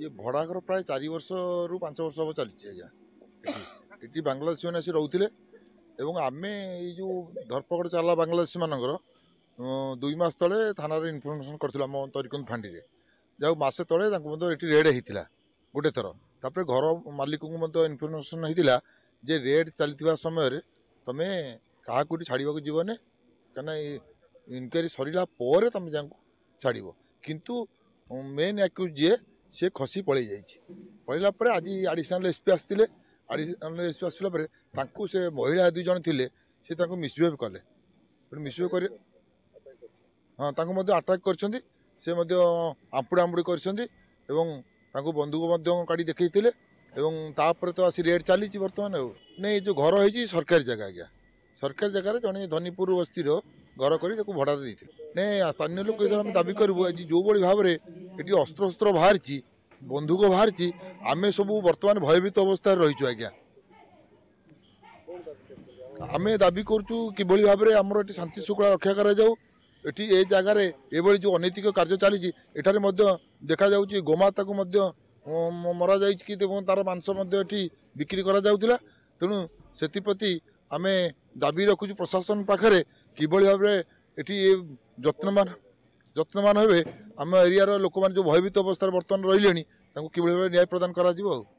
ये भड़ाघर प्राय 4 वर्ष रु 5 वर्ष हम चली आज्ञा ये बांग्लादेशी मैंने आसी रोते आम जो धरपकड़ चला बांग्लादेशी मानकर 2 मास तले थाना इनफर्मेशन कर तरीकुंद फांडी जहाँ मसे तले ये रेड होता गोटे थर तापर घर मालिक को इनफर्मेशन होता जे रेड चलता समय तुम क्या छाड़ा जीवन कहीं इनक्वारी सरला तुम जहाँ छाड़ किंतु मेन एक्यूज जी सी खसी पलि पलैला आज एडिशनल एसपी आसते एडिशनल एसपी आसला से महिला 2 जन थे सी मिसबिहेव कले मिसबिहेव कर हाँ आटाक कर आंपुड़ी कर बंदूक काढ़ी देखते तो आसी रेड चली बर्तमान नहीं जो घर हो सरकारी जगह आज्ञा सरकारी जगह जड़े धनीपुर बस्ती घर कर भड़ा दे नहीं स्थानीय लोक दाबी करूँ आज जो भाव में ये अस्त्र शस्त्र बाहर बंदूक बाहर आम सब बर्तमान भयभीत अवस्था रही आज्ञा आम दाबी करूँ कि भाव में आमर ये शांति श्रृंखला रक्षा कर ये जगार ये जो अनैतिक कार्य चली देखा गोमाता को मरा जा तार मांस बिक्री करा तेणु से आम दाबी रखुचु प्रशासन पाखे कि भाव में ये जत्नमान हे आम एरिया लोक मैंने जो भयभीत अवस्था बर्तमान रही कि न्याय प्रदान करा।